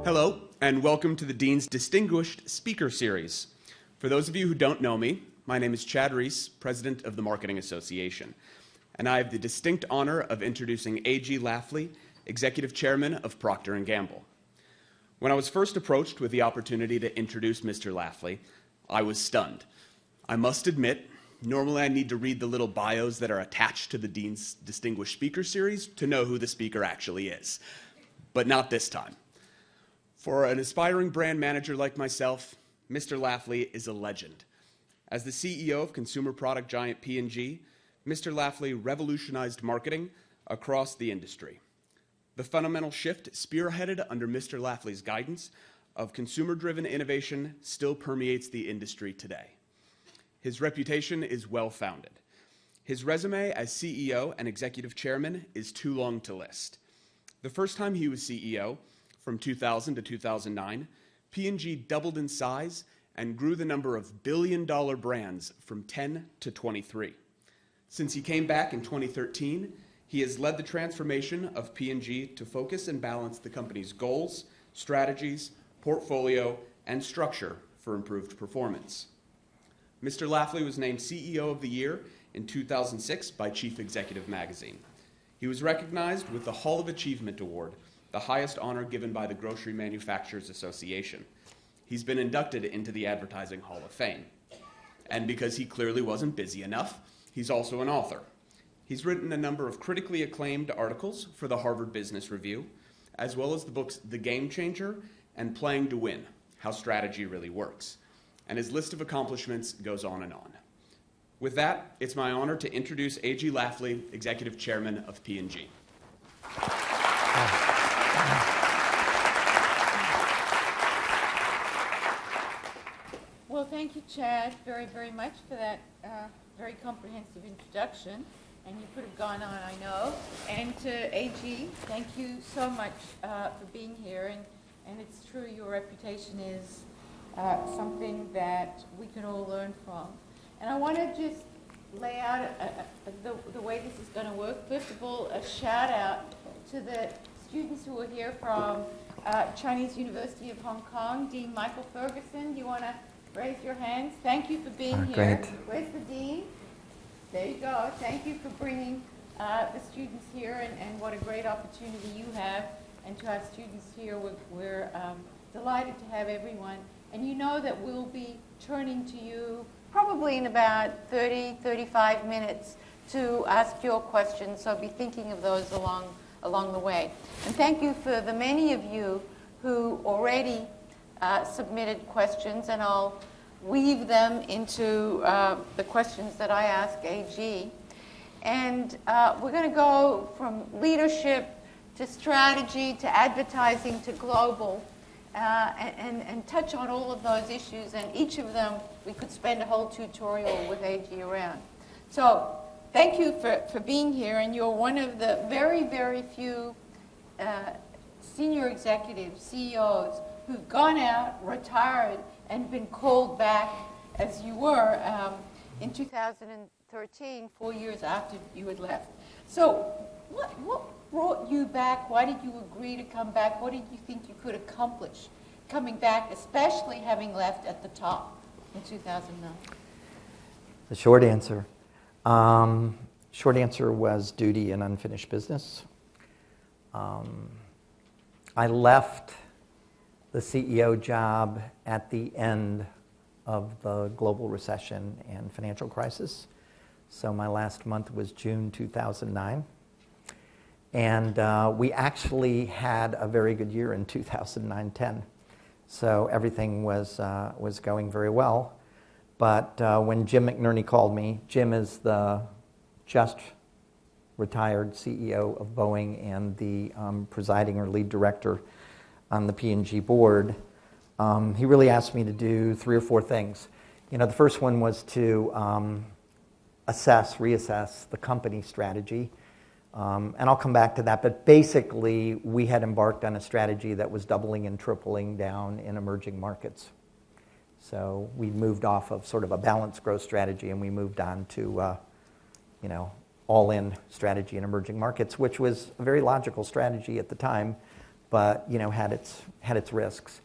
Hello, and welcome to the Dean's Distinguished Speaker Series. For those of you who don't know me, my name is Chad Reese, President of the Marketing Association, and I have the distinct honor of introducing AG Lafley, Executive Chairman of Procter & Gamble. When I was first approached with the opportunity to introduce Mr. Lafley, I was stunned. I must admit, normally I need to read the little bios that are attached to the Dean's Distinguished Speaker Series to know who the speaker actually is, but not this time. For an aspiring brand manager like myself, Mr. Lafley is a legend. As the CEO of consumer product giant P&G, Mr. Lafley revolutionized marketing across the industry. The fundamental shift spearheaded under Mr. Lafley's guidance of consumer-driven innovation still permeates the industry today. His reputation is well-founded. His resume as CEO and executive chairman is too long to list. The first time he was CEO, from 2000 to 2009, P&G doubled in size and grew the number of billion-dollar brands from 10 to 23. Since he came back in 2013, he has led the transformation of P&G to focus and balance the company's goals, strategies, portfolio, and structure for improved performance. Mr. Lafley was named CEO of the Year in 2006 by Chief Executive Magazine. He was recognized with the Hall of Achievement Award, the highest honor given by the Grocery Manufacturers Association. He's been inducted into the Advertising Hall of Fame. And because he clearly wasn't busy enough, he's also an author. He's written a number of critically acclaimed articles for the Harvard Business Review, as well as the books The Game Changer and Playing to Win, How Strategy Really Works. And his list of accomplishments goes on and on. With that, it's my honor to introduce A.G. Lafley, Executive Chairman of P&G. Well, thank you, Chad, very, very much for that very comprehensive introduction. And you could have gone on, I know. And to AG, thank you so much for being here. And it's true, your reputation is something that we can all learn from. And I want to just lay out the way this is going to work. First of all, a shout out to the students who are here from Chinese University of Hong Kong. Dean Michael Ferguson, do you want to raise your hands? Thank you for being here. Great. Where's the dean? There you go. Thank you for bringing the students here, and what a great opportunity you have. And to our students here, we're delighted to have everyone. And you know that we'll be turning to you probably in about 30, 35 minutes to ask your questions, so be thinking of those along the way. And thank you for the many of you who already submitted questions, and I'll weave them into the questions that I ask AG. And we're going to go from leadership to strategy to advertising to global, and touch on all of those issues, and each of them we could spend a whole tutorial with AG around. So thank you for being here, and you're one of the very, very few senior executives, CEOs, who've gone out, retired, and been called back, as you were in 2013, 4 years after you had left. So what brought you back? Why did you agree to come back? What did you think you could accomplish coming back, especially having left at the top in 2009? The short answer. Short answer was duty and unfinished business. I left the CEO job at the end of the global recession and financial crisis. So my last month was June 2009. And we actually had a very good year in 2009-10. So everything was going very well. But when Jim McNerney called me, Jim is the just retired CEO of Boeing and the presiding or lead director on the P&G board. He really asked me to do 3 or 4 things. You know, the first one was to reassess the company strategy. And I'll come back to that, but basically we had embarked on a strategy that was doubling and tripling down in emerging markets. So we moved off of sort of a balanced growth strategy, and we moved on to, all-in strategy in emerging markets, which was a very logical strategy at the time, but had its risks.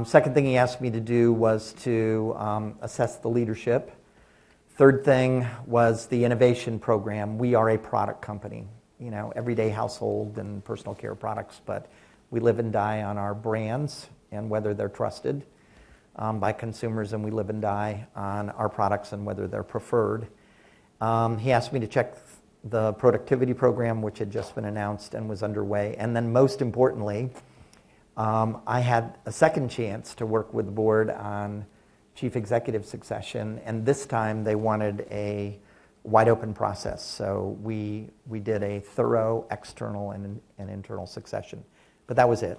Second thing he asked me to do was to assess the leadership. Third thing was the innovation program. We are a product company, everyday household and personal care products, but we live and die on our brands and whether they're trusted by consumers, and we live and die on our products and whether they're preferred. He asked me to check the productivity program, which had just been announced and was underway. And then most importantly, I had a second chance to work with the board on chief executive succession, and this time they wanted a wide open process. So we did a thorough external and internal succession. But that was it.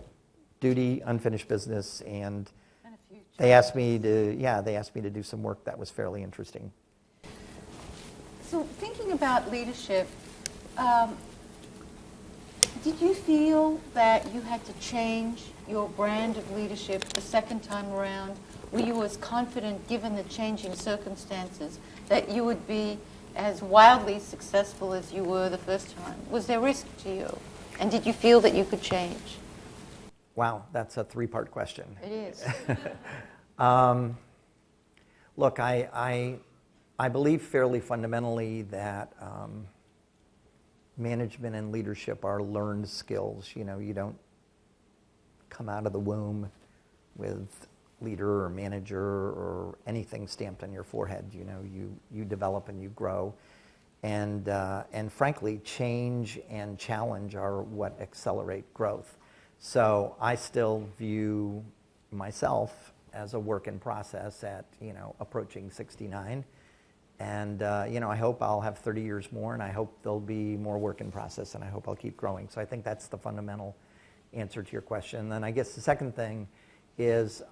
Duty, unfinished business, and they asked me to do some work that was fairly interesting. So thinking about leadership, did you feel that you had to change your brand of leadership the second time around? Were you as confident, given the changing circumstances, that you would be as wildly successful as you were the first time? Was there risk to you? And did you feel that you could change? Wow, that's a three-part question. It is. Look, I believe fairly fundamentally that management and leadership are learned skills. You don't come out of the womb with leader or manager or anything stamped on your forehead. You develop and you grow, and frankly, change and challenge are what accelerate growth. So I still view myself as a work in process at approaching 69, and I hope I'll have 30 years more, and I hope there'll be more work in process, and I hope I'll keep growing. So I think that's the fundamental answer to your question. And then I guess the second thing is,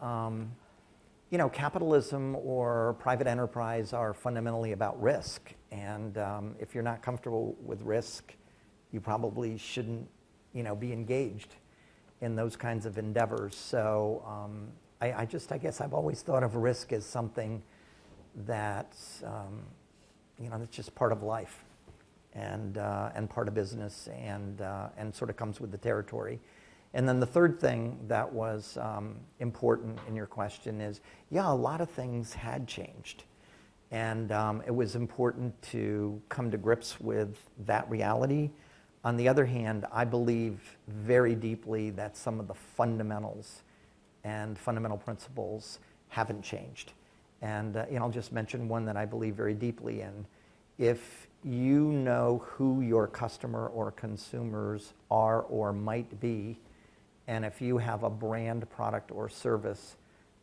capitalism or private enterprise are fundamentally about risk. And if you're not comfortable with risk, you probably shouldn't, be engaged in those kinds of endeavors. So I guess I've always thought of risk as something that's, that's just part of life and part of business and sort of comes with the territory. And then the third thing that was important in your question is, a lot of things had changed. And it was important to come to grips with that reality. On the other hand, I believe very deeply that some of the fundamentals and fundamental principles haven't changed. And I'll just mention one that I believe very deeply in. If you know who your customer or consumers are or might be, and if you have a brand, product, or service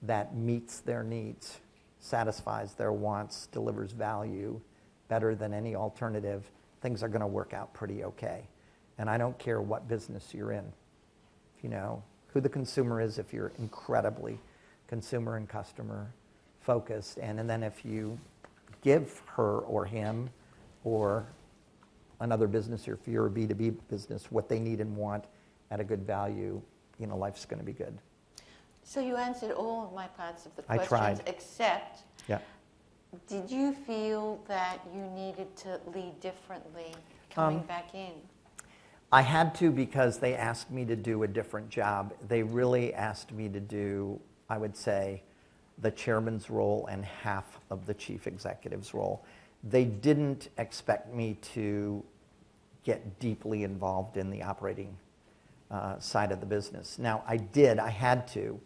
that meets their needs, satisfies their wants, delivers value better than any alternative, things are going to work out pretty okay. And I don't care what business you're in. If you know who the consumer is, if you're incredibly consumer and customer focused, and then if you give her or him or another business, or if you're a B2B business, what they need and want at a good value, life's going to be good. So you answered all of my parts of the I questions, tried. except, Yeah. did you feel that you needed to lead differently coming back in? I had to, because they asked me to do a different job. They really asked me to do, I would say, the chairman's role and half of the chief executive's role. They didn't expect me to get deeply involved in the operating side of the business. Now, I had to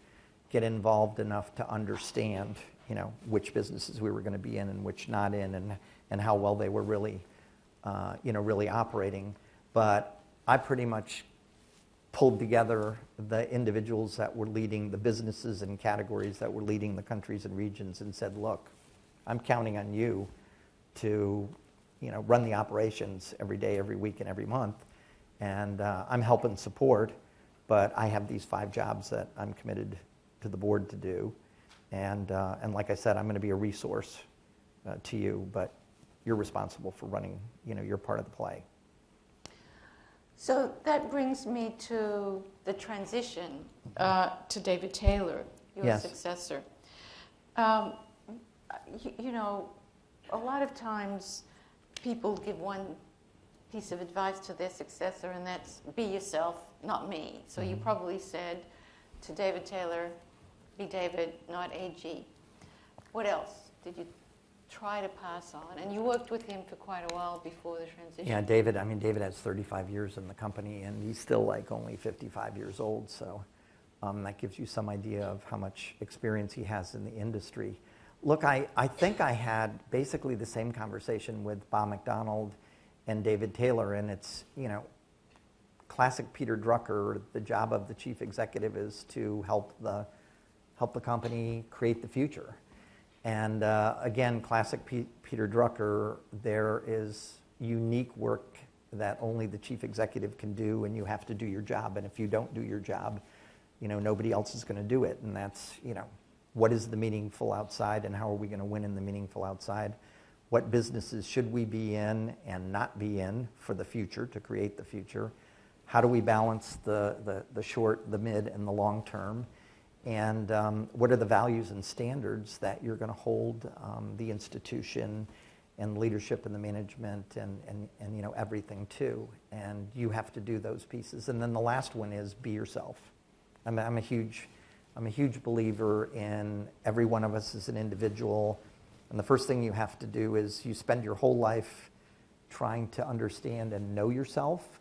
get involved enough to understand, which businesses we were going to be in and which not in, and how well they were really, really operating. But I pretty much pulled together the individuals that were leading the businesses and categories that were leading the countries and regions and said, look, I'm counting on you to, run the operations every day, every week, and every month. And I'm helping support, but I have these 5 jobs that I'm committed to the board to do. And like I said, I'm going to be a resource to you, but you're responsible for running, your part of the play. So that brings me to the transition to David Taylor, your successor. A lot of times people give one piece of advice to their successor, and that's be yourself, not me. So you probably said to David Taylor, be David, not AG. What else did you try to pass on? And you worked with him for quite a while before the transition. Yeah, David, David has 35 years in the company, and he's still like only 55 years old, so that gives you some idea of how much experience he has in the industry. Look, I think I had basically the same conversation with Bob McDonald and David Taylor, and it's, classic Peter Drucker. The job of the chief executive is to help the company create the future. And again, classic Peter Drucker, there is unique work that only the chief executive can do, and you have to do your job. And if you don't do your job, nobody else is going to do it. And that's, what is the meaningful outside, and how are we going to win in the meaningful outside? What businesses should we be in and not be in for the future, to create the future? How do we balance the short, the mid, and the long term? And what are the values and standards that you're going to hold the institution and leadership and the management and everything to? And you have to do those pieces. And then the last one is be yourself. I'm a huge believer in every one of us as an individual. And the first thing you have to do is you spend your whole life trying to understand and know yourself.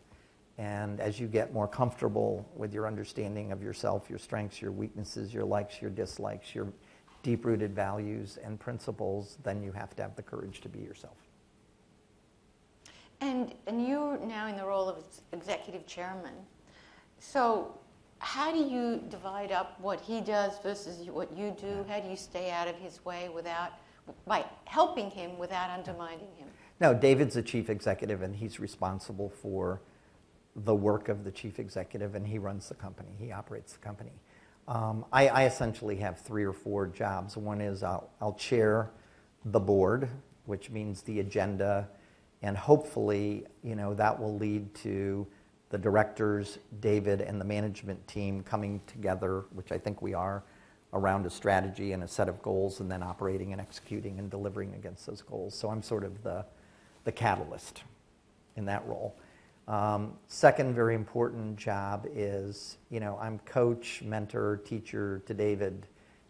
And as you get more comfortable with your understanding of yourself, your strengths, your weaknesses, your likes, your dislikes, your deep-rooted values and principles, then you have to have the courage to be yourself. And you're now in the role of executive chairman. So how do you divide up what he does versus what you do? How do you stay out of his way by helping him without undermining him? No, David's the chief executive, and he's responsible for the work of the chief executive, and he runs the company. He operates the company. I essentially have 3 or 4 jobs. One is I'll chair the board, which means the agenda, and hopefully, that will lead to the directors, David, and the management team coming together, which I think we are, around a strategy and a set of goals, and then operating and executing and delivering against those goals. So I'm sort of the catalyst in that role. Second very important job is, I'm coach, mentor, teacher to David.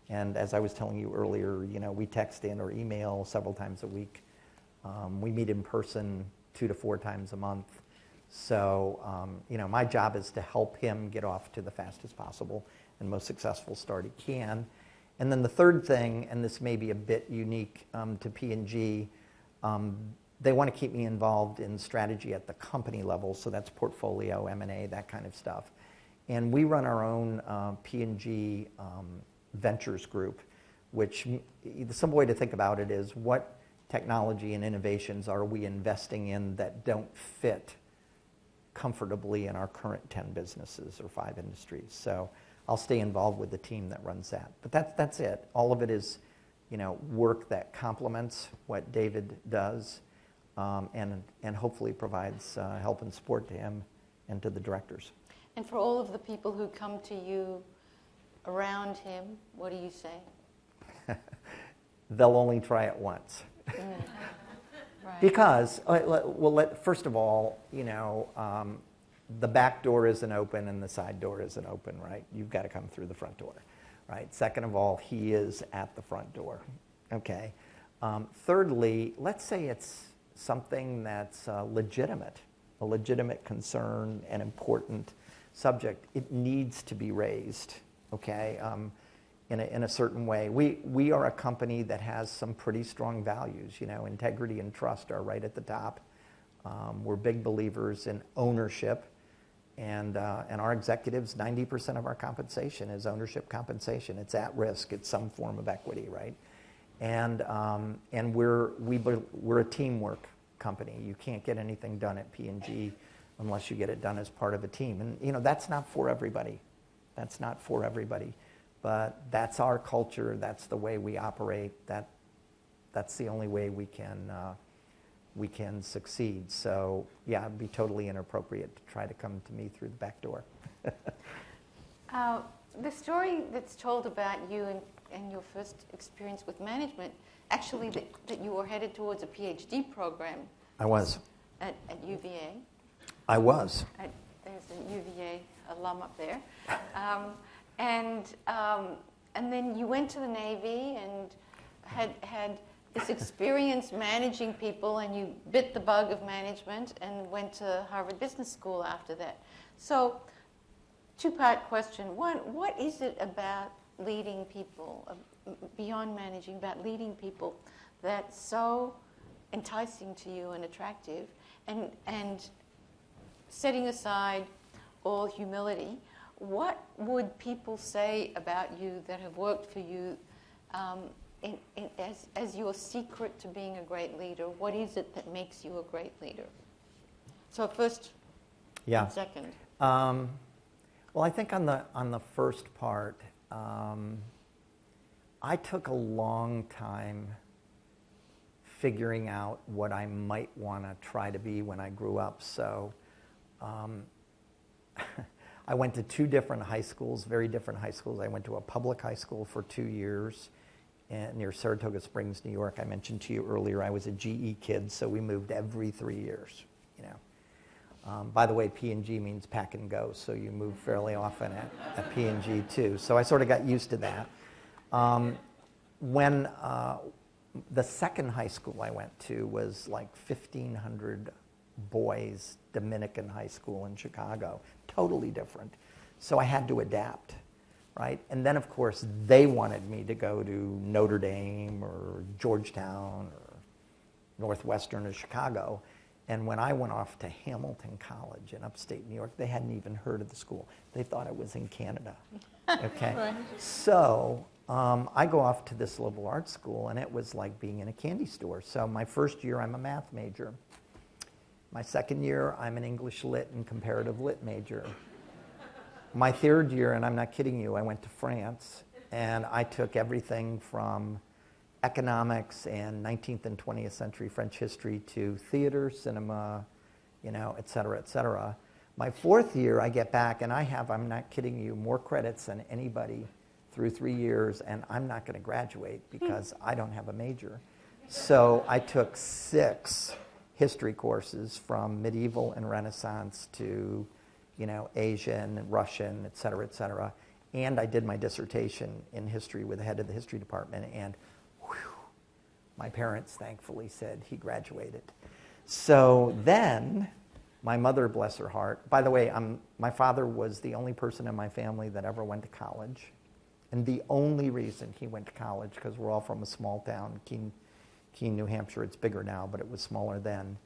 And as I was telling you earlier, we text in or email several times a week. We meet in person 2 to 4 times a month. So, my job is to help him get off to the fastest possible and most successful start he can. And then the third thing, and this may be a bit unique to P&G, they want to keep me involved in strategy at the company level, so that's portfolio, M&A, that kind of stuff. And we run our own P&G Ventures group, which some way to think about it is what technology and innovations are we investing in that don't fit comfortably in our current 10 businesses or 5 industries. So I'll stay involved with the team that runs that. But that's it. All of it is, work that complements what David does. And hopefully provides help and support to him and to the directors. And for all of the people who come to you around him, what do you say? They'll only try it once. Right. Because, first of all, the back door isn't open and the side door isn't open, right? You've got to come through the front door, right? Second of all, he is at the front door, okay? Thirdly, let's say it's something that's a legitimate concern, an important subject. It needs to be raised, okay, in a certain way. We are a company that has some pretty strong values. Integrity and trust are right at the top. We're big believers in ownership, and our executives, 90% of our compensation is ownership compensation. It's at risk. It's some form of equity, right? And we're a teamwork company. You can't get anything done at P&G unless you get it done as part of a team. And that's not for everybody. That's not for everybody. But that's our culture. That's the way we operate. That's the only way we can succeed. So yeah, it'd be totally inappropriate to try to come to me through the back door. The story that's told about you and your first experience with management, actually that you were headed towards a PhD program. I was. at UVA. I was. There's a UVA alum up there. And then you went to the Navy and had this experience managing people, and you bit the bug of management and went to Harvard Business School after that. So, two-part question. One, what is it about leading people, beyond managing, about leading people that's so enticing to you and attractive? And setting aside all humility, what would people say about you that have worked for you as your secret to being a great leader? What is it that makes you a great leader? So first and second. Well, I think on the first part, I took a long time figuring out what I might want to try to be when I grew up. So I went to two different high schools, very different high schools. I went to a public high school for 2 years near Saratoga Springs, New York. I mentioned to you earlier I was a GE kid, so we moved every 3 years. By the way, P&G means pack and go, so you move fairly often at P&G too. So I sort of got used to that. When the second high school I went to was like 1,500 boys, Dominican high school in Chicago, totally different. So I had to adapt, right? And then, of course, they wanted me to go to Notre Dame or Georgetown or Northwestern or Chicago. And when I went off to Hamilton College in upstate New York, they hadn't even heard of the school. They thought I was in Canada, okay? Right. So I go off to this liberal arts school, and it was like being in a candy store. So my first year, I'm a math major. My second year, I'm an English Lit and comparative Lit major. My third year, and I'm not kidding you, I went to France, and I took everything from economics and 19th and 20th century French history to theater, cinema, et cetera, et cetera. My fourth year, I get back, and I have, I'm not kidding you, more credits than anybody through 3 years, and I'm not going to graduate because I don't have a major. So I took 6 history courses from medieval and Renaissance to, Asian and Russian, et cetera, and I did my dissertation in history with the head of the history department, and my parents thankfully said he graduated. So then, my mother, bless her heart, by the way, my father was the only person in my family that ever went to college, and the only reason he went to college, because we're all from a small town, Keene, New Hampshire. It's bigger now, but it was smaller then.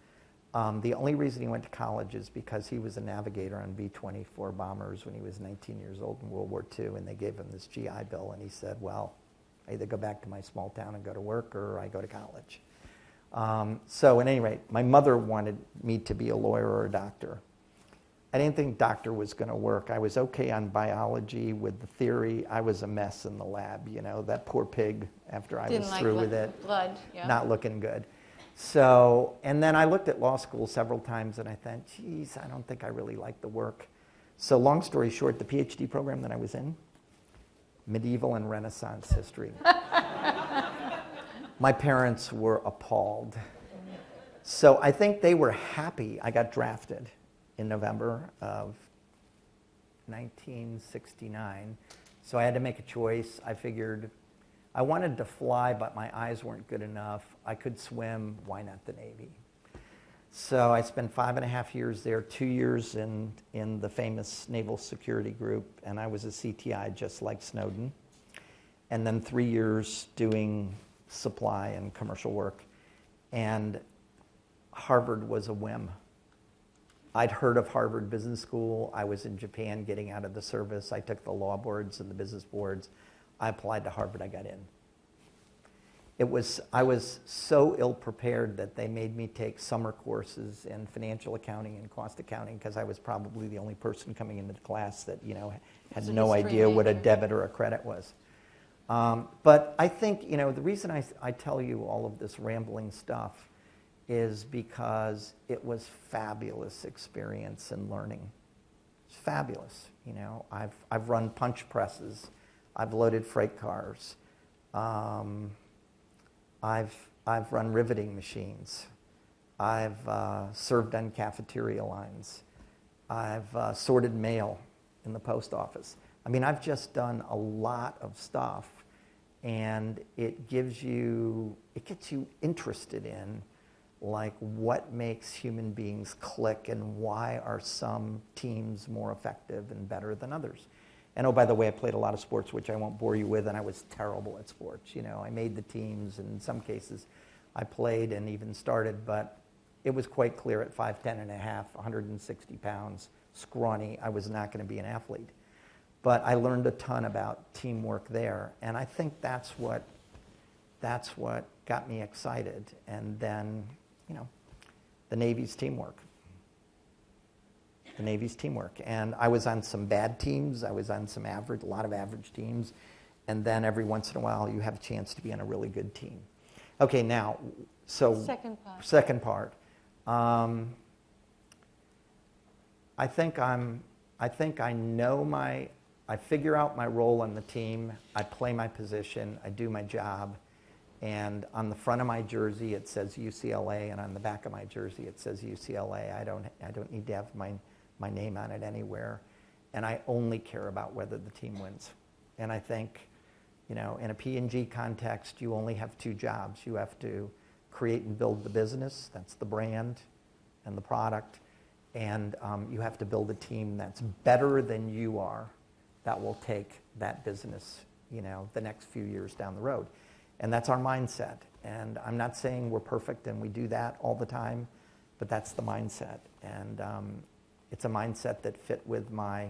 The only reason he went to college is because he was a navigator on B-24 bombers when he was 19 years old in World War II, and they gave him this GI Bill, and he said, well, I either go back to my small town and go to work, or I go to college. So at any rate, my mother wanted me to be a lawyer or a doctor. I didn't think doctor was going to work. I was okay on biology with the theory. I was a mess in the lab, that poor pig after I was through with it. Blood, yeah. Not looking good. So, and then I looked at law school several times, and I thought, geez, I don't think I really like the work. So long story short, the PhD program that I was in, medieval and Renaissance history. My parents were appalled. So I think they were happy I got drafted in November of 1969. So I had to make a choice. I figured I wanted to fly, but my eyes weren't good enough. I could swim. Why not the Navy? So I spent 5.5 years there, 2 years in the famous Naval Security Group, and I was a CTI just like Snowden. And then 3 years doing supply and commercial work. And Harvard was a whim. I'd heard of Harvard Business School. I was in Japan getting out of the service. I took the law boards and the business boards. I applied to Harvard. I got in. I was so ill-prepared that they made me take summer courses in financial accounting and cost accounting because I was probably the only person coming into the class that, had no idea what a debit or a credit was. But I think, the reason I tell you all of this rambling stuff is because it was fabulous experience and learning. It's fabulous. I've run punch presses. I've loaded freight cars. I've run riveting machines. I've served on cafeteria lines. I've sorted mail in the post office. I mean, I've just done a lot of stuff, and it gets you interested in like what makes human beings click and why are some teams more effective and better than others. And oh, by the way, I played a lot of sports, which I won't bore you with, and I was terrible at sports. You know, I made the teams, and in some cases I played and even started, but it was quite clear at 5'10 and a half, 160 pounds, scrawny, I was not going to be an athlete. But I learned a ton about teamwork there, and I think that's what got me excited. And then, you know, the Navy's teamwork. The Navy's teamwork. And I was on some bad teams. I was on a lot of average teams. And then every once in a while, you have a chance to be on a really good team. Okay, now, so second part. I think I figure out my role on the team. I play my position. I do my job. And on the front of my jersey, it says UCLA, and on the back of my jersey, it says UCLA. I don't need to have my name on it anywhere. And I only care about whether the team wins. And I think, you know, in a P&G context, you only have two jobs. You have to create and build the business. That's the brand and the product. And you have to build a team that's better than you are that will take that business, you know, the next few years down the road. And that's our mindset. And I'm not saying we're perfect and we do that all the time, but that's the mindset. And it's a mindset that fit with my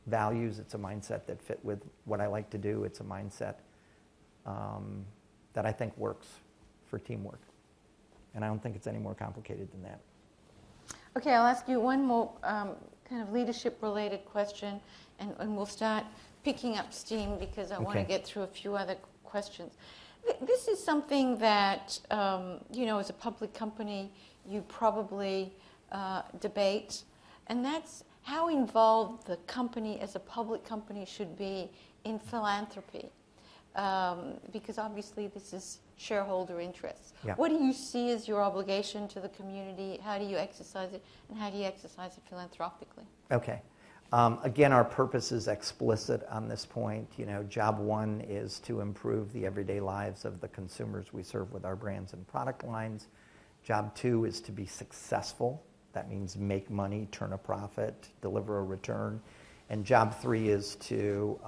values. It's a mindset that fit with what I like to do. It's a mindset that I think works for teamwork. And I don't think it's any more complicated than that. Okay, I'll ask you one more kind of leadership-related question, and we'll start picking up steam because I want to get through a few other questions. This is something that, you know, as a public company, you probably debate, and that's how involved the company as a public company should be in philanthropy, because obviously this is shareholder interests. Yeah. What do you see as your obligation to the community? How do you exercise it, and how do you exercise it philanthropically? Okay. Again, our purpose is explicit on this point. You know, job one is to improve the everyday lives of the consumers we serve with our brands and product lines. Job two is to be successful. That means make money, turn a profit, deliver a return. And job three is to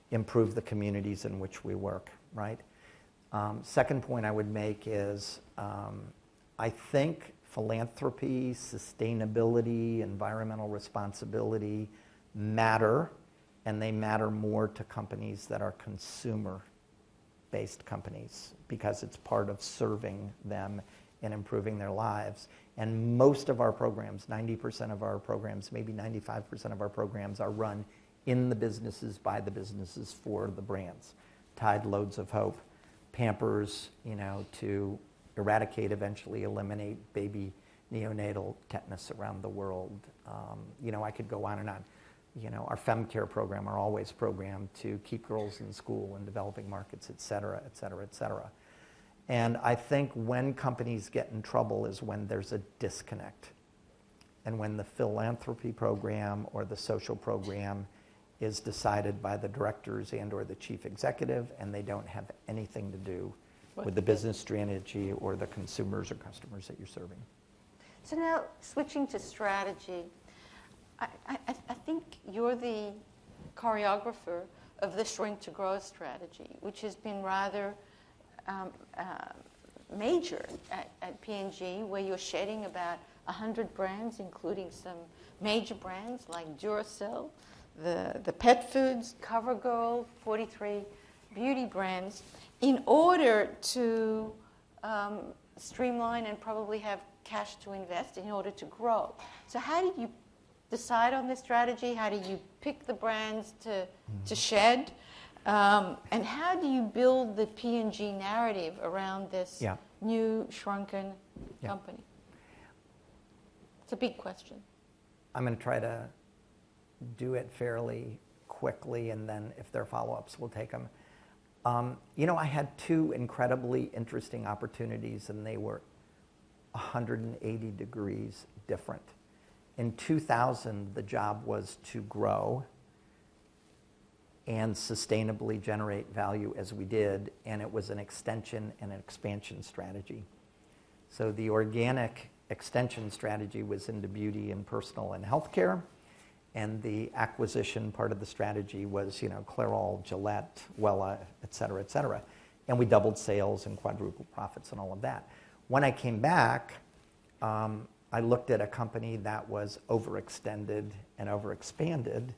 improve the communities in which we work, right? Second point I would make is I think philanthropy, sustainability, environmental responsibility matter, and they matter more to companies that are consumer-based companies because it's part of serving them and improving their lives. And most of our programs, 90% of our programs, maybe 95% of our programs are run in the businesses, by the businesses, for the brands. Tide, Loads of Hope. Pampers, you know, to eradicate, eventually eliminate baby neonatal tetanus around the world. You know, I could go on and on. You know, our FemCare program, our Always program to keep girls in school in developing markets, et cetera, et cetera, et cetera. And I think when companies get in trouble is when there's a disconnect. And when the philanthropy program or the social program is decided by the directors and or the chief executive, and they don't have anything to do with the business strategy or the consumers or customers that you're serving. So now, switching to strategy, I think you're the choreographer of the shrink to grow strategy, which has been rather major at P&G, where you're shedding about 100 brands, including some major brands like Duracell, the pet foods, CoverGirl, 43 beauty brands, in order to streamline and probably have cash to invest in order to grow. So how did you decide on this strategy? How do you pick the brands to shed? And how do you build the P&G narrative around this new shrunken company? It's a big question. I'm going to try to do it fairly quickly, and then if there are follow-ups, we'll take them. You know, I had two incredibly interesting opportunities, and they were 180 degrees different. In 2000, the job was to grow and sustainably generate value as we did, and it was an extension and an expansion strategy. So the organic extension strategy was into beauty and personal and healthcare, and the acquisition part of the strategy was, Clairol, Gillette, Wella, et cetera, and we doubled sales and quadrupled profits and all of that. When I came back, I looked at a company that was overextended and overexpanded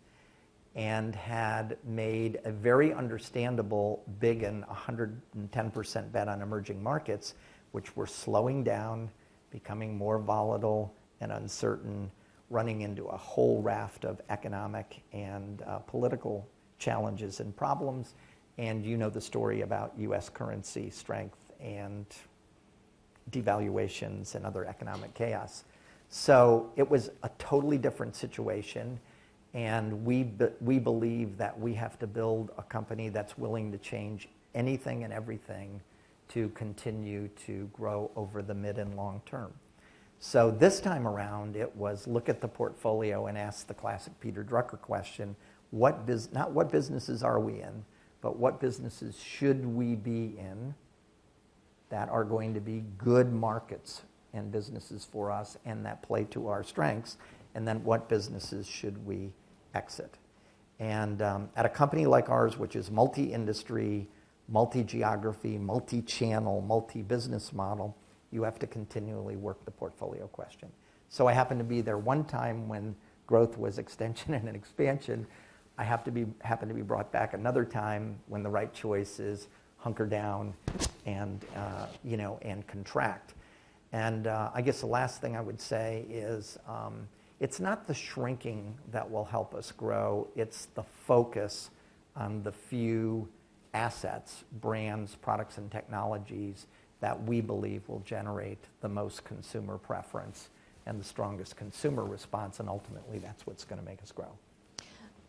and had made a very understandable big and 110% bet on emerging markets, which were slowing down, becoming more volatile and uncertain, running into a whole raft of economic and political challenges and problems. And you know the story about U.S. currency strength and devaluations and other economic chaos. So it was a totally different situation, and we believe that we have to build a company that's willing to change anything and everything to continue to grow over the mid and long term. So this time around, it was look at the portfolio and ask the classic Peter Drucker question, not what businesses are we in, but what businesses should we be in that are going to be good markets and businesses for us and that play to our strengths, and then what businesses should we exit. And at a company like ours, which is multi-industry, multi-geography, multi-channel, multi-business model, you have to continually work the portfolio question. So I happened to be there one time when growth was extension and expansion. I happened to be brought back another time when the right choice is hunker down and and contract. And I guess the last thing I would say is it's not the shrinking that will help us grow. It's the focus on the few assets, brands, products, and technologies that we believe will generate the most consumer preference and the strongest consumer response, and ultimately that's what's going to make us grow.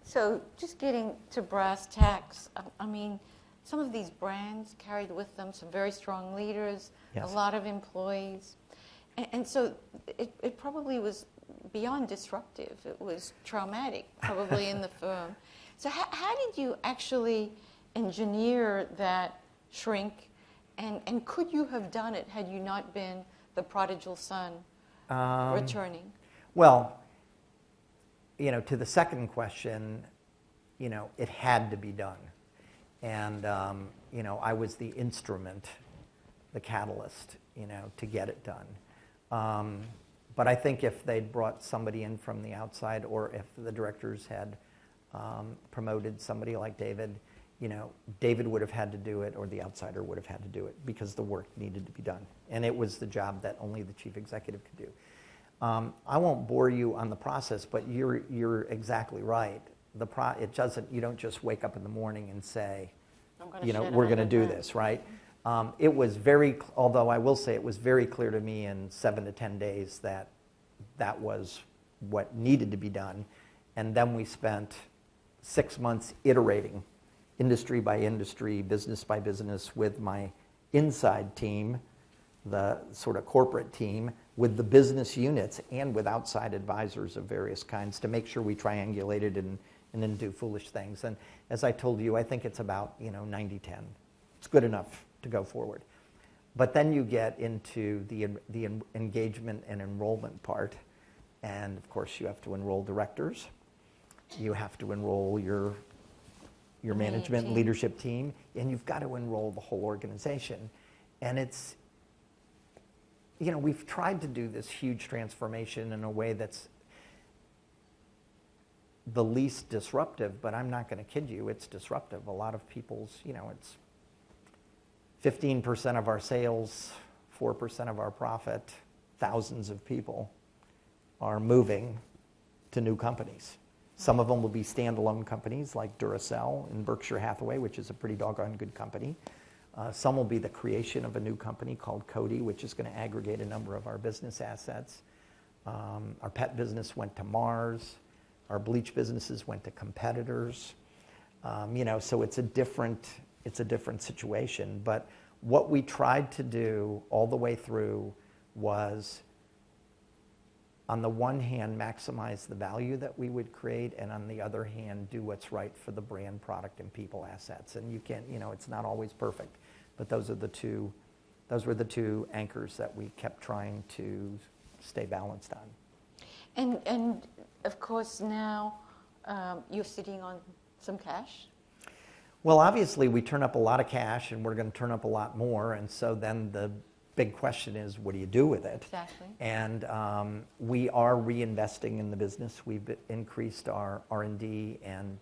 So just getting to brass tacks, I mean, some of these brands carried with them some very strong leaders, Yes. a lot of employees, and so it probably was beyond disruptive. It was traumatic, probably, in the firm. So how did you actually engineer that shrink, and could you have done it had you not been the prodigal son returning? Well, to the second question, it had to be done. And, I was the instrument, the catalyst, to get it done. But I think if they'd brought somebody in from the outside, or if the directors had promoted somebody like David, David would have had to do it, or the outsider would have had to do it, because the work needed to be done. And it was the job that only the chief executive could do. I won't bore you on the process, but you're exactly right. You don't just wake up in the morning and say, we're going to do this, right? It was although I will say it was very clear to me in 7 to 10 days that was what needed to be done. And then we spent 6 months iterating, industry by industry, business by business, with my inside team, the sort of corporate team, with the business units, and with outside advisors of various kinds, to make sure we triangulated and didn't do foolish things. And as I told you, I think it's about 90-10. It's good enough to go forward. But then you get into the engagement and enrollment part, and of course you have to enroll directors, you have to enroll your management and leadership team, and you've got to enroll the whole organization. And it's, we've tried to do this huge transformation in a way that's the least disruptive, but I'm not going to kid you, it's disruptive. A lot of people's, it's 15% of our sales, 4% of our profit, thousands of people are moving to new companies. Some of them will be standalone companies like Duracell and Berkshire Hathaway, which is a pretty doggone good company. Some will be the creation of a new company called Coty, which is going to aggregate a number of our business assets. Our pet business went to Mars. Our bleach businesses went to competitors. So it's a different situation. But what we tried to do all the way through was, on the one hand, maximize the value that we would create, and on the other hand, do what's right for the brand, product, and people assets. And you can't, it's not always perfect, but those were the two anchors that we kept trying to stay balanced on. And of course now you're sitting on some cash. Well, obviously we turn up a lot of cash, and we're going to turn up a lot more, and so then the big question is, what do you do with it? Exactly. And we are reinvesting in the business. We've increased our R&D and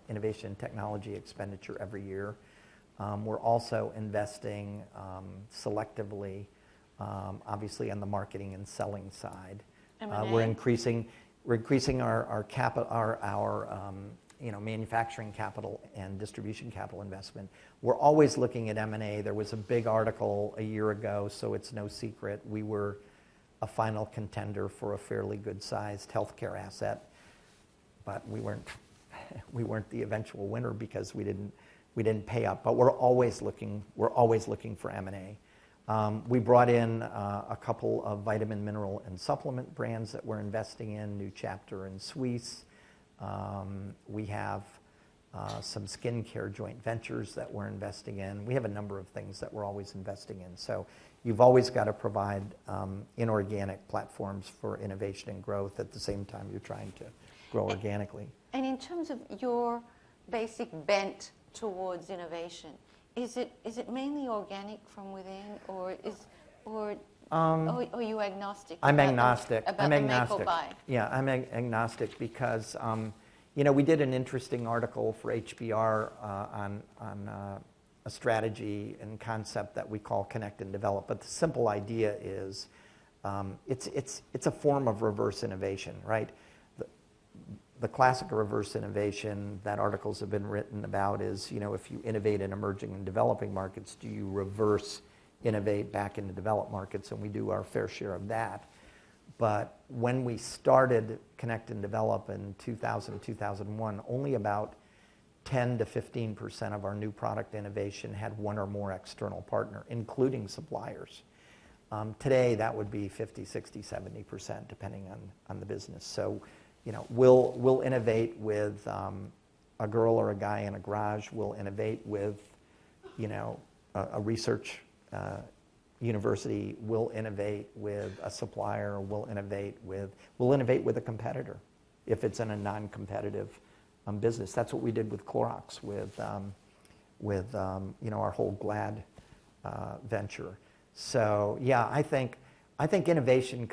innovation and technology expenditure every year. We're also investing selectively, obviously, on the marketing and selling side. We're increasing our manufacturing capital and distribution capital investment. We're always looking at M&A. There was a big article a year ago, so it's no secret. We were a final contender for a fairly good-sized healthcare asset, but we weren't the eventual winner because we didn't pay up. But we're always looking for M&A. We brought in a couple of vitamin, mineral, and supplement brands that we're investing in, New Chapter and Suisse. We have some skincare joint ventures that we're investing in. We have a number of things that we're always investing in. So you've always got to provide inorganic platforms for innovation and growth at the same time you're trying to grow organically. And in terms of your basic bent towards innovation, is it mainly organic from within, or are you agnostic? I'm agnostic. About the make or buy? Yeah, I'm agnostic because we did an interesting article for HBR on a strategy and concept that we call connect and develop. But the simple idea is it's a form of reverse innovation, right? The classic reverse innovation that articles have been written about is, if you innovate in emerging and developing markets, do you reverse innovate back into developed markets? And we do our fair share of that. But when we started Connect and Develop in 2000, 2001, only about 10 to 15% of our new product innovation had one or more external partner, including suppliers. Today, that would be 50, 60, 70%, depending on the business. So, we'll innovate with a girl or a guy in a garage. We'll innovate with, a research university. We'll innovate with a supplier. We'll innovate with a competitor if it's in a non-competitive business. That's what we did with Clorox, with our whole Glad venture. So yeah, I think innovation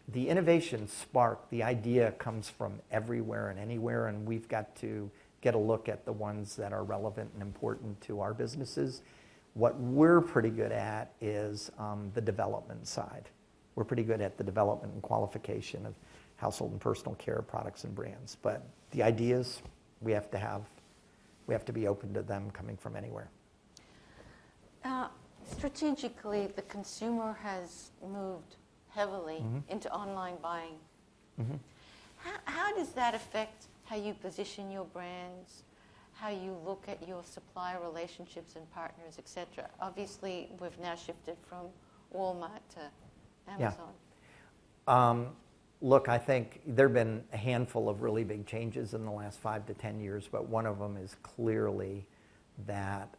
the innovation spark, the idea comes from everywhere and anywhere, and we've got to get a look at the ones that are relevant and important to our businesses. What we're pretty good at is the development side. We're pretty good at the development and qualification of household and personal care products and brands. But the ideas, we have to be open to them coming from anywhere. Strategically, the consumer has moved heavily into online buying. Mm-hmm. How does that affect how you position your brands, how you look at your supplier relationships and partners, etc.? Obviously, we've now shifted from Walmart to Amazon. Yeah. Look, I think there have been a handful of really big changes in the last 5 to 10 years, but one of them is clearly that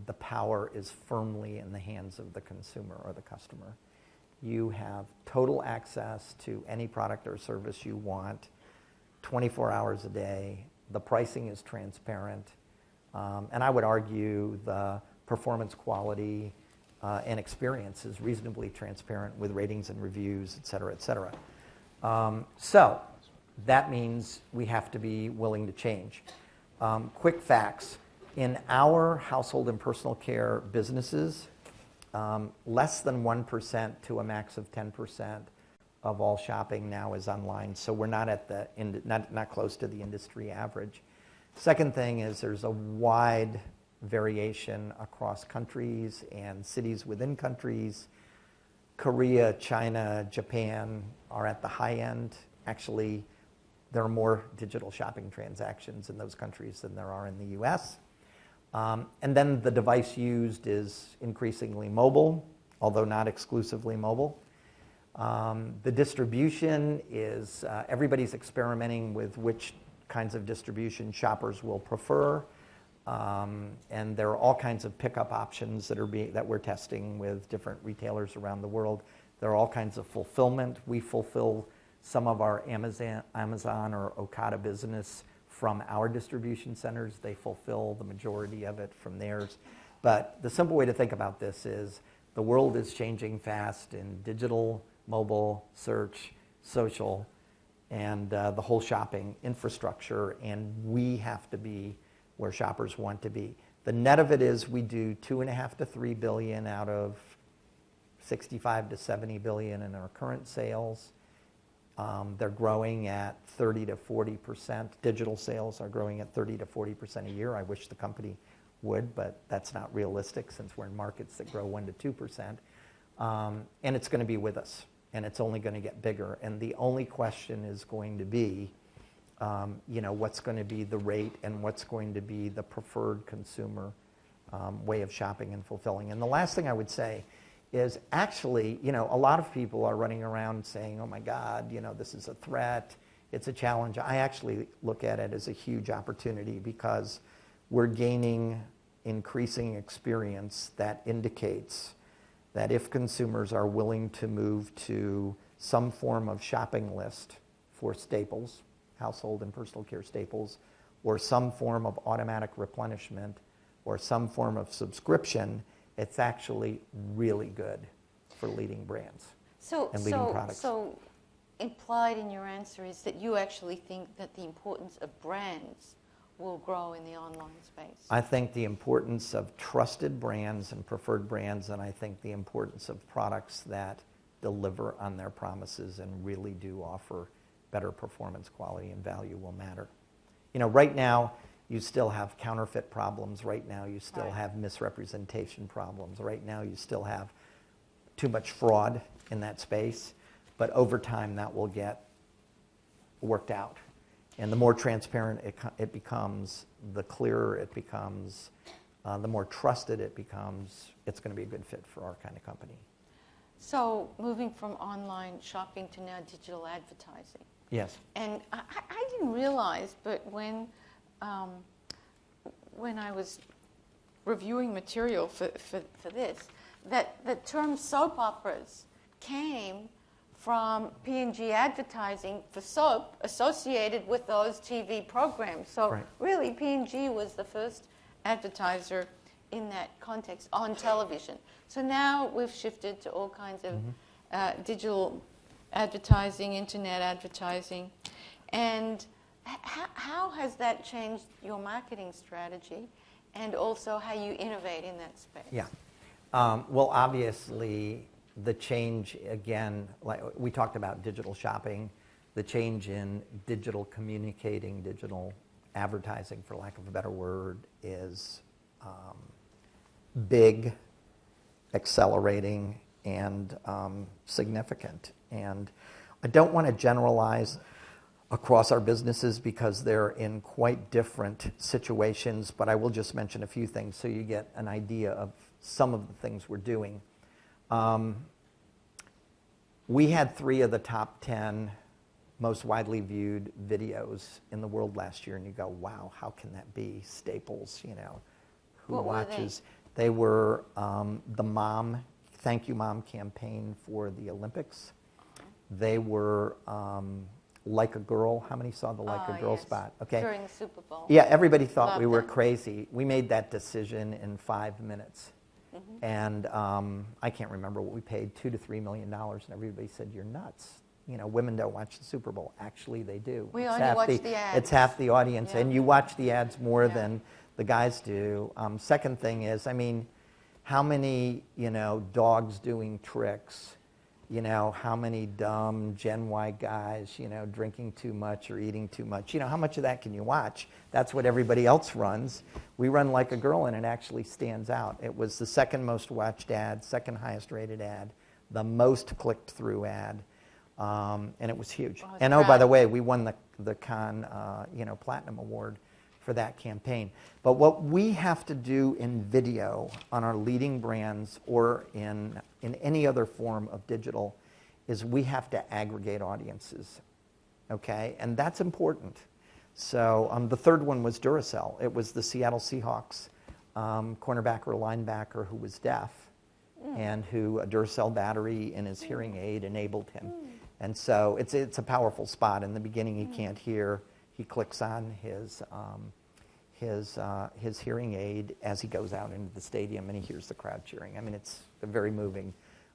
the power is firmly in the hands of the consumer or the customer. You have total access to any product or service you want, 24 hours a day. The pricing is transparent, and I would argue the performance, quality, and experience is reasonably transparent with ratings and reviews, et cetera, et cetera. So that means we have to be willing to change. Quick facts. In our household and personal care businesses, less than 1% to a max of 10% of all shopping now is online. So we're not not close to the industry average. Second thing is there's a wide variation across countries and cities within countries. Korea, China, Japan are at the high end. Actually, there are more digital shopping transactions in those countries than there are in the US. And then the device used is increasingly mobile, although not exclusively mobile. The distribution is, everybody's experimenting with which kinds of distribution shoppers will prefer. And there are all kinds of pickup options that we're testing with different retailers around the world. There are all kinds of fulfillment. We fulfill some of our Amazon or Okada business from our distribution centers. They fulfill the majority of it from theirs. But the simple way to think about this is the world is changing fast in digital, mobile, search, social, and the whole shopping infrastructure, and we have to be where shoppers want to be. The net of it is we do $2.5 to $3 billion out of $65 to $70 billion in our current sales. They're growing at 30 to 40%. Digital sales are growing at 30 to 40% a year. I wish the company would, but that's not realistic since we're in markets that grow 1 to 2%. And it's going to be with us, and it's only going to get bigger. And the only question is going to be, what's going to be the rate and what's going to be the preferred consumer way of shopping and fulfilling. And the last thing I would say is actually, a lot of people are running around saying, oh my God, this is a threat, it's a challenge. I actually look at it as a huge opportunity because we're gaining increasing experience that indicates that if consumers are willing to move to some form of shopping list for staples, household and personal care staples, or some form of automatic replenishment, or some form of subscription, it's actually really good for leading brands and leading products. So implied in your answer is that you actually think that the importance of brands will grow in the online space. I think the importance of trusted brands and preferred brands, and I think the importance of products that deliver on their promises and really do offer better performance, quality, and value will matter. Right now, you still have counterfeit problems. Right now, you still have misrepresentation problems. Right now, you still have too much fraud in that space. But over time, that will get worked out. And the more transparent it becomes, the clearer it becomes, the more trusted it becomes, it's going to be a good fit for our kind of company. So moving from online shopping to now digital advertising. Yes. And I didn't realize, but when I was reviewing material for this, that the term soap operas came from P&G advertising for soap associated with those TV programs. So really, P&G was the first advertiser in that context on television. So now we've shifted to all kinds of digital advertising, internet advertising. And how has that changed your marketing strategy and also how you innovate in that space? Yeah. Well, obviously, the change, again, like we talked about digital shopping, the change in digital communicating, digital advertising, for lack of a better word, is big, accelerating, and significant. And I don't want to generalize across our businesses because they're in quite different situations, but I will just mention a few things so you get an idea of some of the things we're doing. We had 3 of the top 10 most widely viewed videos in the world last year, and you go, wow, how can that be? Staples, who what watches? They were the Thank You Mom campaign for the Olympics. They were Like a Girl. How many saw the Like a Girl spot? Okay. During the Super Bowl. Yeah, everybody thought Loved we were them. crazy. We made that decision in 5 minutes. And I can't remember what we paid, $2 to $3 million, and everybody said, you're nuts. Women don't watch the Super Bowl. Actually, they do. We only watch the ads. It's half the audience, Yeah. and you watch the ads more than the guys do. Second thing is, how many, dogs doing tricks, how many dumb Gen Y guys, drinking too much or eating too much. How much of that can you watch? That's what everybody else runs. We run Like a Girl, and it actually stands out. It was the second most watched ad, second highest rated ad, the most clicked through ad, and it was huge. And by the way, we won the Cannes, Platinum Award for that campaign. But what we have to do in video on our leading brands or in any other form of digital is we have to aggregate audiences, okay? And that's important. So the third one was Duracell. It was the Seattle Seahawks cornerback or linebacker who was deaf and who a Duracell battery in his hearing aid enabled him. And so it's a powerful spot. In the beginning, he can't hear. He clicks on his hearing aid as he goes out into the stadium, and he hears the crowd cheering. I mean, it's a very moving,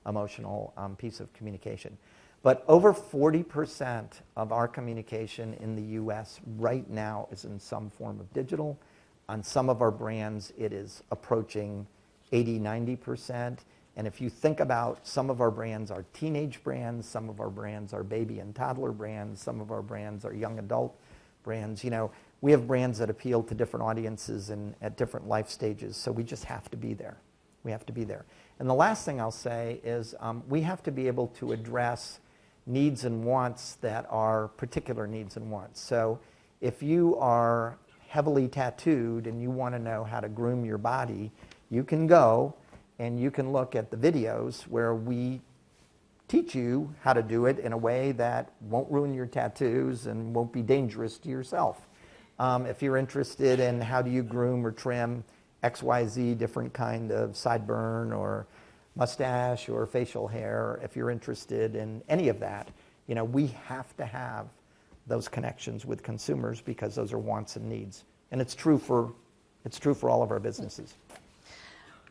emotional piece of communication. But over 40% of our communication in the U.S. right now is in some form of digital. On some of our brands, it is approaching 80, 90%. And if you think about some of our brands are teenage brands, some of our brands are baby and toddler brands, some of our brands are young adult brands. You know, we have brands that appeal to different audiences and at different life stages, so we just have to be there. We have to be there. And the last thing I'll say is we have to be able to address needs and wants that are particular needs and wants. So if you are heavily tattooed and you want to know how to groom your body, you can go and you can look at the videos where we teach you how to do it in a way that won't ruin your tattoos and won't be dangerous to yourself. If you're interested in how do you groom or trim XYZ different kind of sideburn or mustache or facial hair, if you're interested in any of that, you know, we have to have those connections with consumers because those are wants and needs. And it's true for all of our businesses.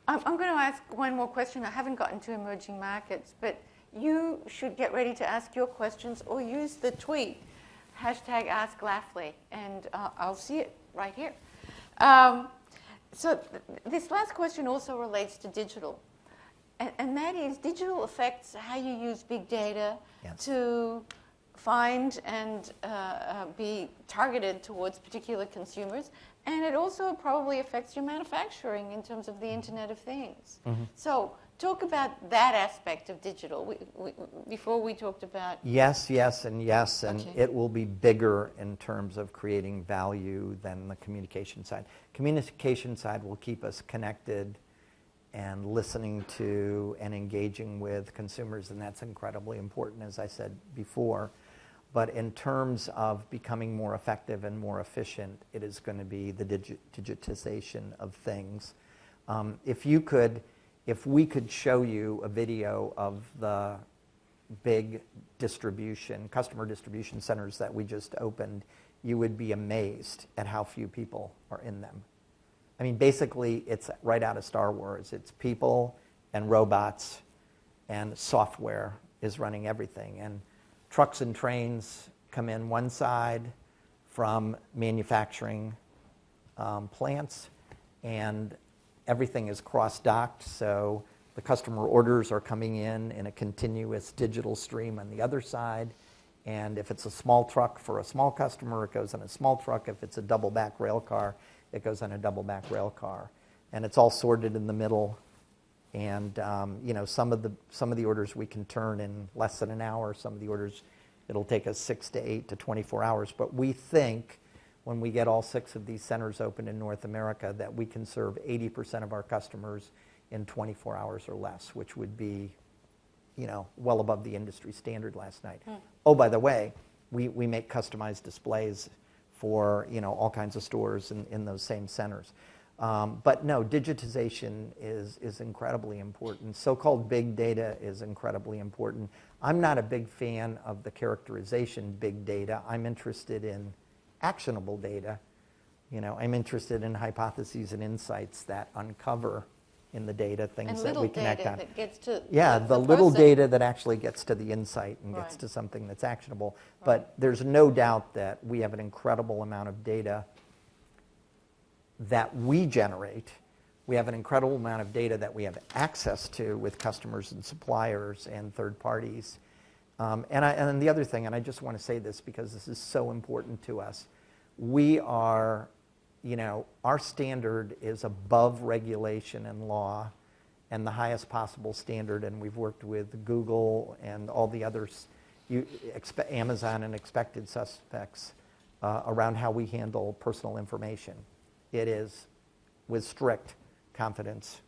I'm going to ask one more question. I haven't gotten to emerging markets, but you should get ready to ask your questions or use the tweet, #AskLafley, and I'll see it right here. So this last question also relates to digital. And that is, digital affects how you use big data to find and be targeted towards particular consumers. And it also probably affects your manufacturing in terms of the Internet of Things. So talk about that aspect of digital. Before we talked about... Yes, and Okay. it will be bigger in terms of creating value than the communication side. Communication side will keep us connected and listening to and engaging with consumers, and that's incredibly important, as I said before. But in terms of becoming more effective and more efficient, it is going to be the digitization of things. If we could show you a video of the big customer distribution centers that we just opened, you would be amazed at how few people are in them. I mean, basically, it's right out of Star Wars. It's people and robots and software is running everything. And trucks and trains come in one side from manufacturing plants, and everything is cross-docked, so the customer orders are coming in a continuous digital stream on the other side. And if it's a small truck for a small customer, it goes on a small truck. If it's a double-back rail car, it goes on a double-back rail car. And it's all sorted in the middle. And you know, some of the orders we can turn in less than an hour. Some of the orders, it'll take us 6 to 8 to 24 hours. But we think when we get all 6 of these centers open in North America that we can serve 80% of our customers in 24 hours or less, which would be, you know, well above the industry standard last night. Oh, by the way, we make customized displays for, you know, all kinds of stores in those same centers. But no, digitization is incredibly important. So-called big data is incredibly important. I'm not a big fan of the characterization big data. I'm interested in actionable data. You know, I'm interested in hypotheses and insights that uncover in the data things that we connect on. And little data that gets to the little data that actually gets to the insight and gets to something that's actionable. But there's no doubt that we have an incredible amount of data that we generate. We have an incredible amount of data that we have access to with customers and suppliers and third parties. And the other thing, and I just want to say this because this is so important to us, we are, you know, our standard is above regulation and law and the highest possible standard, and we've worked with Google and all the others, Amazon and expected suspects around how we handle personal information. It is with strict confidence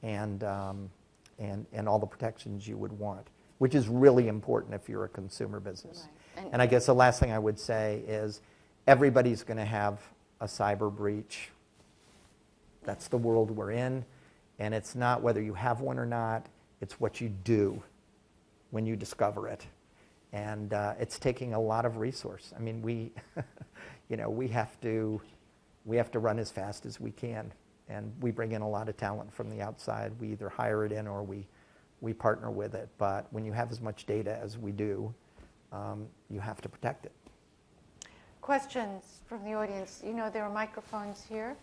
and all the protections you would want. which is really important if you're a consumer business. Right. And I guess the last thing I would say is everybody's going to have a cyber breach. That's the world we're in. And it's not whether you have one or not, it's what you do when you discover it. And it's taking a lot of resource. I mean, we have to run as fast as we can. And we bring in a lot of talent from the outside. We either hire it in or we partner with it. But when you have as much data as we do, you have to protect it. Questions from the audience? You know there are microphones here.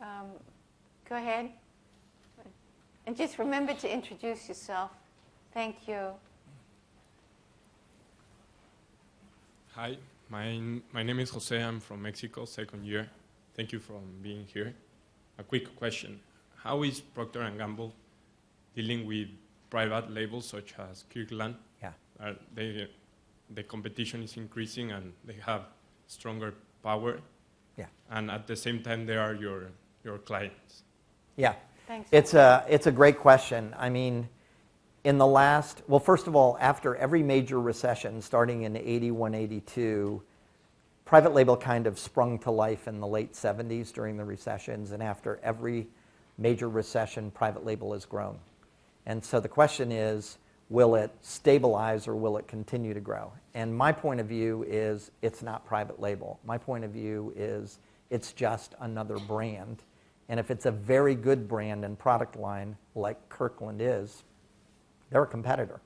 Go ahead. And just remember to introduce yourself. Thank you. Hi, my name is Jose. I'm from Mexico, second year. Thank you for being here. A quick question. How is Procter & Gamble dealing with private labels such as Kirkland? Yeah. The competition is increasing and they have stronger power. Yeah. And at the same time, they are your clients. Yeah. Thanks. It's a great question. I mean, first of all, after every major recession, starting in 81, 82, private label kind of sprung to life in the late 70s during the recessions, and after every major recession, private label has grown. And so the question is, will it stabilize or will it continue to grow? And my point of view is it's not private label. My point of view is it's just another brand. And if it's a very good brand and product line like Kirkland is, they're a competitor,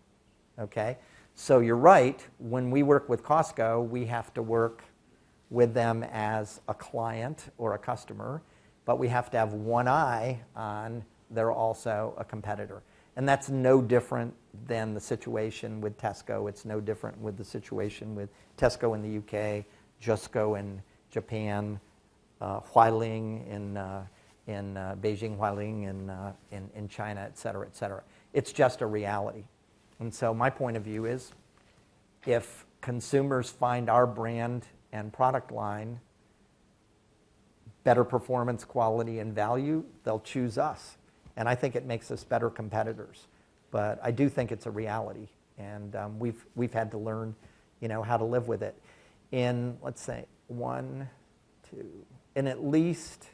okay? So you're right, when we work with Costco, we have to work with them as a client or a customer, but we have to have one eye on they're also a competitor. And that's no different than the situation with Tesco. It's no different with the situation with Tesco in the UK, Jusco in Japan, Huailing in Beijing, Huailing in China, et cetera, et cetera. It's just a reality. And so my point of view is if consumers find our brand and product line better performance, quality, and value, they'll choose us. And I think it makes us better competitors. But I do think it's a reality. And we've had to learn, how to live with it. In, let's say, in at least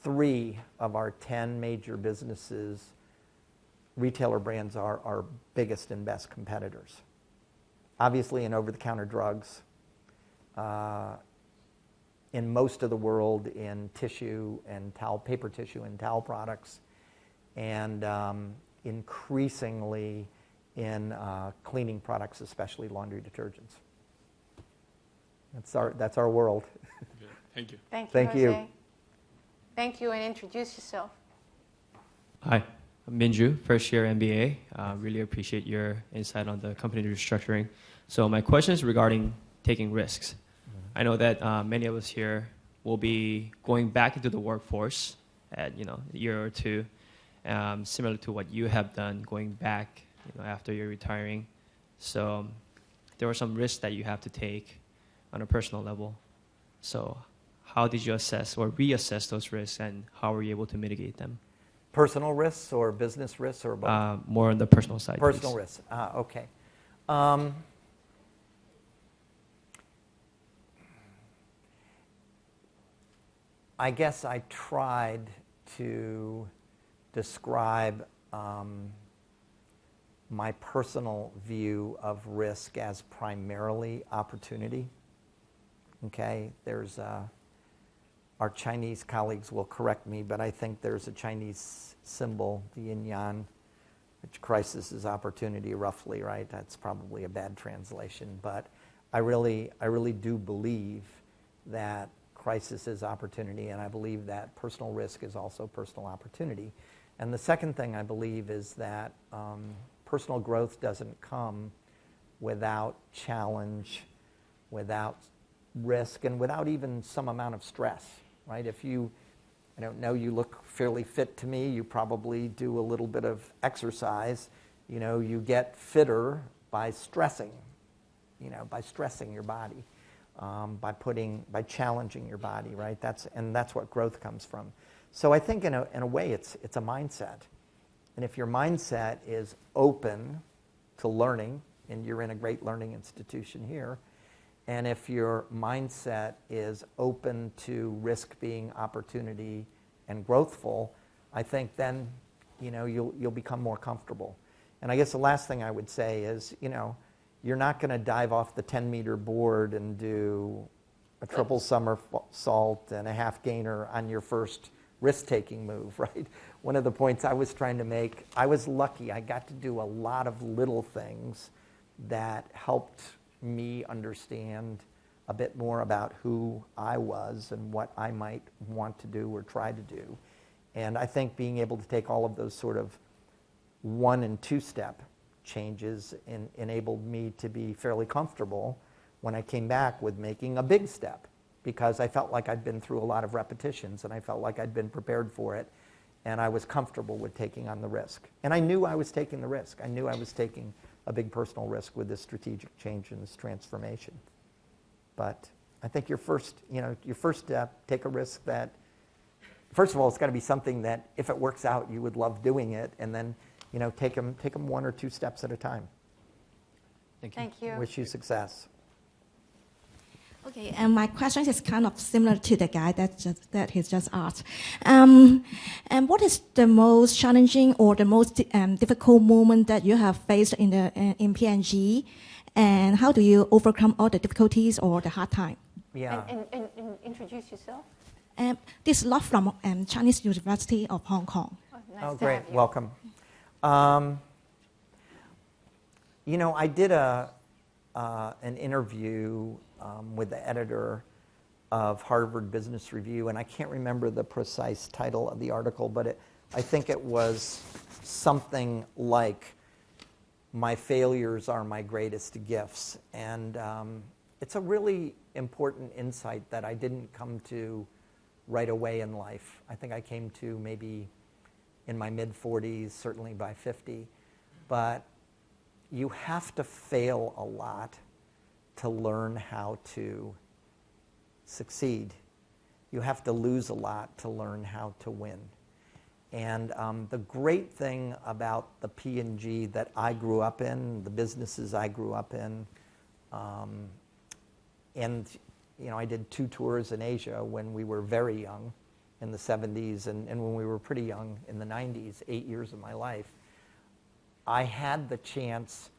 3 of our 10 major businesses, retailer brands are our biggest and best competitors. Obviously, in over-the-counter drugs, in most of the world, in tissue and towel, paper tissue and towel products, and increasingly in cleaning products, especially laundry detergents. That's our world. Okay. Thank you. Thank you, Jose. Thank you, and introduce yourself. Hi, I'm Minju, first year MBA. Really appreciate your insight on the company restructuring. So my question is regarding taking risks. I know that many of us here will be going back into the workforce at a year or two, similar to what you have done, going back after you're retiring. So there were some risks that you have to take on a personal level. So how did you assess or reassess those risks, and how were you able to mitigate them? Personal risks or business risks or both? More on the personal side. Personal please. risks. Okay. I guess I tried to describe my personal view of risk as primarily opportunity. Okay, our Chinese colleagues will correct me, but I think there's a Chinese symbol, the yin-yang, which crisis is opportunity roughly, right? That's probably a bad translation, but I really do believe that crisis is opportunity, and I believe that personal risk is also personal opportunity. And the second thing I believe is that personal growth doesn't come without challenge, without risk, and without even some amount of stress, right? I don't know, you look fairly fit to me, you probably do a little bit of exercise. You get fitter by stressing, by stressing your body. By challenging your body, right? That's what growth comes from. So I think in a way it's a mindset. And if your mindset is open to learning, and you're in a great learning institution here, and if your mindset is open to risk being opportunity and growthful, I think then, you'll become more comfortable. And I guess the last thing I would say is, you're not going to dive off the 10-meter board and do a triple somersault and a half gainer on your first risk-taking move, right? One of the points I was trying to make, I was lucky. I got to do a lot of little things that helped me understand a bit more about who I was and what I might want to do or try to do. And I think being able to take all of those sort of 1 and 2 step changes enabled me to be fairly comfortable when I came back with making a big step, because I felt like I'd been through a lot of repetitions and I felt like I'd been prepared for it, and I was comfortable with taking on the risk. And I knew I was taking the risk. I knew I was taking a big personal risk with this strategic change and this transformation. But I think your first step, take a risk that, first of all, it's got to be something that if it works out, you would love doing it, and then take them 1 or 2 steps at a time. Thank you. Thank you. Wish you success. Okay, and my question is kind of similar to the guy that he's just asked. And what is the most challenging or the most difficult moment that you have faced in P&G, and how do you overcome all the difficulties or the hard time? Yeah. And introduce yourself. This is Love from Chinese University of Hong Kong. Nice Oh, to great. have you. Welcome. I did an interview with the editor of Harvard Business Review, and I can't remember the precise title of the article, but I think it was something like, "My failures are my greatest gifts." And it's a really important insight that I didn't come to right away in life. I think I came to maybe in my mid-40s, certainly by 50. But you have to fail a lot to learn how to succeed. You have to lose a lot to learn how to win. And the great thing about the P&G that I grew up in, the businesses I grew up in, and I did 2 tours in Asia when we were very young in the 70s and when we were pretty young in the 90s, 8 years of my life. I had the chance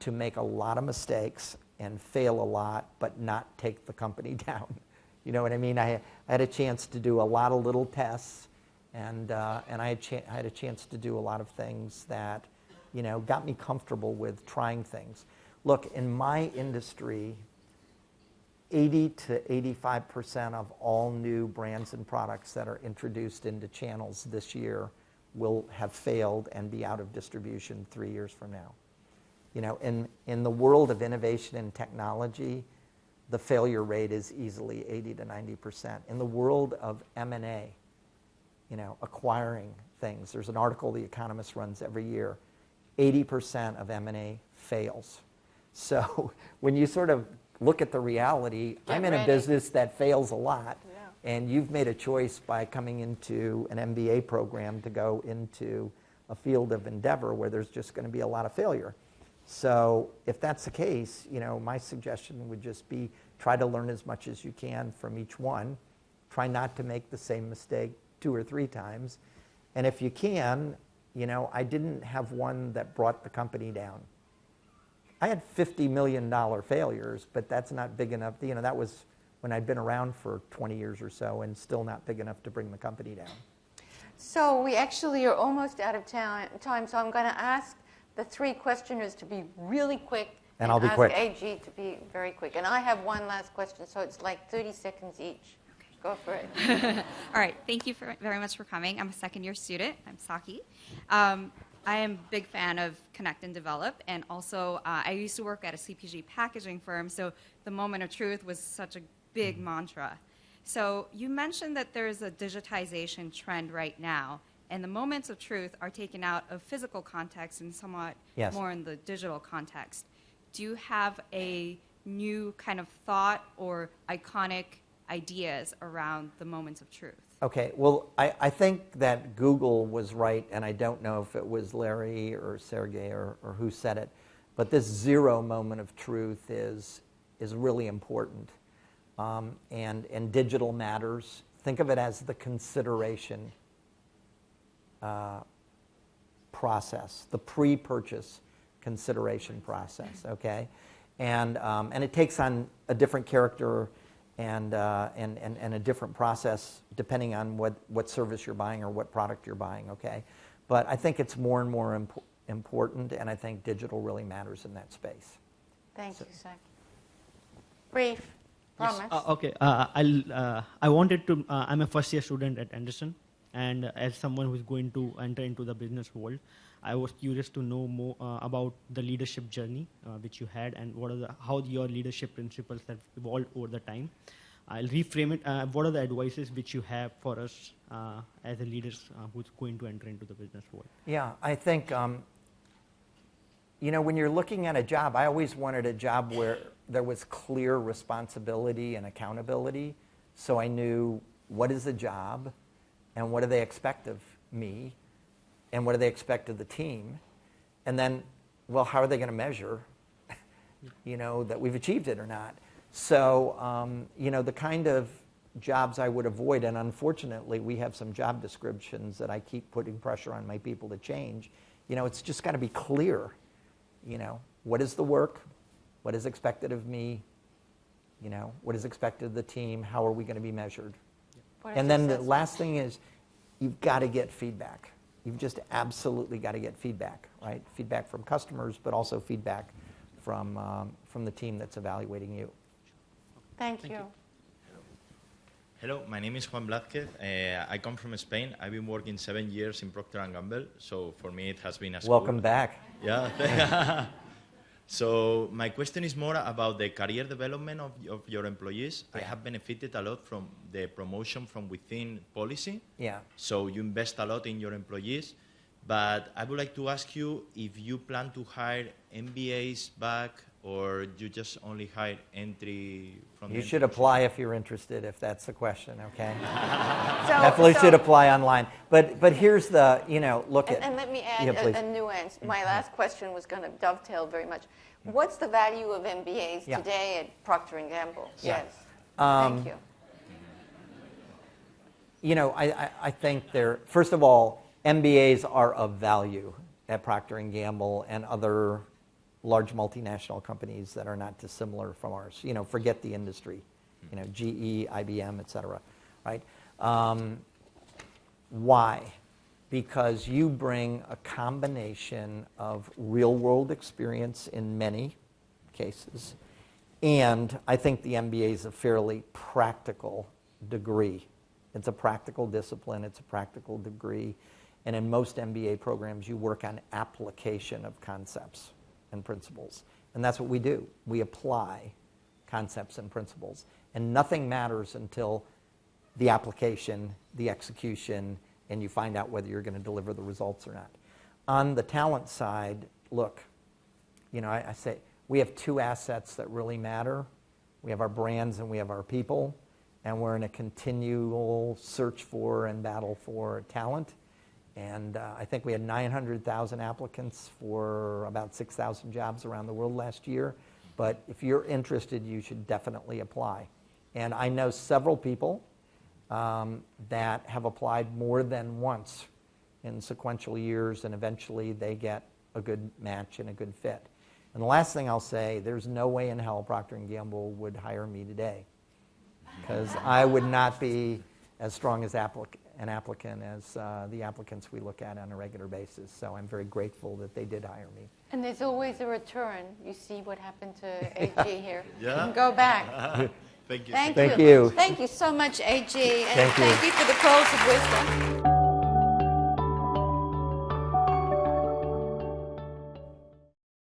to make a lot of mistakes and fail a lot, but not take the company down. You know what I mean? I had a chance to do a lot of little tests, and I had a chance to do a lot of things that, got me comfortable with trying things. Look, in my industry, 80 to 85% of all new brands and products that are introduced into channels this year will have failed and be out of distribution 3 years from now. In the world of innovation and technology, the failure rate is easily 80 to 90%. In the world of M&A, acquiring things, there's an article The Economist runs every year, 80% of M&A fails. So when you sort of look at the reality, I'm in a business that fails a lot, and you've made a choice by coming into an MBA program to go into a field of endeavor where there's just going to be a lot of failure. So if that's the case, my suggestion would just be try to learn as much as you can from each one. Try not to make the same mistake 2 or 3 times. And if you can, I didn't have one that brought the company down. I had $50 million failures, but that's not big enough. That was when I'd been around for 20 years or so and still not big enough to bring the company down. So we actually are almost out of time, so I'm going to ask the 3 questioners to be really quick. And I'll be quick. Ask AG to be very quick. And I have one last question, so it's like 30 seconds each. Go for it. All right. Thank you very much for coming. I'm a second-year student. I'm Saki. I am a big fan of Connect and Develop, and also I used to work at a CPG packaging firm, so the moment of truth was such a big mantra. So you mentioned that there is a digitization trend right now, and the moments of truth are taken out of physical context and somewhat more in the digital context. Do you have a new kind of thought or iconic ideas around the moments of truth? Okay, well, I think that Google was right, and I don't know if it was Larry or Sergey or who said it, but this zero moment of truth is really important. And digital matters. Think of it as the consideration process, the pre-purchase consideration process, okay? And it takes on a different character and a different process depending on what service you're buying or what product you're buying, okay? But I think it's more and more important, and I think digital really matters in that space. Thank you, Zach. Brief, promise. Yes. Okay. I wanted to. I'm a first-year student at Anderson, and as someone who's going to enter into the business world, I was curious to know more about the leadership journey which you had, and how your leadership principles have evolved over the time. I'll reframe it. What are the advices which you have for us as a leaders who's going to enter into the business world? Yeah, I think, when you're looking at a job, I always wanted a job where there was clear responsibility and accountability, so I knew what is the job and what do they expect of me and what do they expect of the team, and then, well, how are they going to measure, that we've achieved it or not? So, the kind of jobs I would avoid, and unfortunately we have some job descriptions that I keep putting pressure on my people to change, it's just got to be clear, what is the work, what is expected of me, what is expected of the team, how are we going to be measured? And then the last thing is, you've got to get feedback. You've just absolutely got to get feedback, right? Feedback from customers, but also feedback from the team that's evaluating you. Thank you. Hello, my name is Juan Blázquez. I come from Spain. I've been working 7 years in Procter & Gamble, so for me it has been a school. Welcome back. Yeah. So my question is more about the career development of your employees. Yeah. I have benefited a lot from the promotion from within policy. Yeah. So you invest a lot in your employees. But I would like to ask you if you plan to hire MBAs back, or you just only hire entry from You should apply if you're interested, if that's the question, okay? So, Definitely should apply online. But here's the, look at... And let me add a nuance. My last question was going to dovetail very much. What's the value of MBAs today at Procter & Gamble? Yeah. Yes. Thank you. I think first of all, MBAs are of value at Procter & Gamble and other large multinational companies that are not dissimilar from ours. Forget the industry, GE, IBM, et cetera, right? Why? Because you bring a combination of real-world experience in many cases, and I think the MBA is a fairly practical degree. It's a practical discipline. It's a practical degree. And in most MBA programs, you work on application of concepts and principles. And that's what we do. We apply concepts and principles. And nothing matters until the application, the execution, and you find out whether you're going to deliver the results or not. On the talent side, look, I say we have two assets that really matter. We have our brands and we have our people. And we're in a continual search for and battle for talent. And I think we had 900,000 applicants for about 6,000 jobs around the world last year. But if you're interested, you should definitely apply. And I know several people that have applied more than once in sequential years, and eventually they get a good match and a good fit. And the last thing I'll say, there's no way in hell Procter & Gamble would hire me today, because I would not be as strong as an applicant as the applicants we look at on a regular basis. So I'm very grateful that they did hire me. And there's always a return. You see what happened to AG here. Yeah. You can go back. Thank you. Thank you. Thank you so much, AG. And thank you for the pearls of wisdom.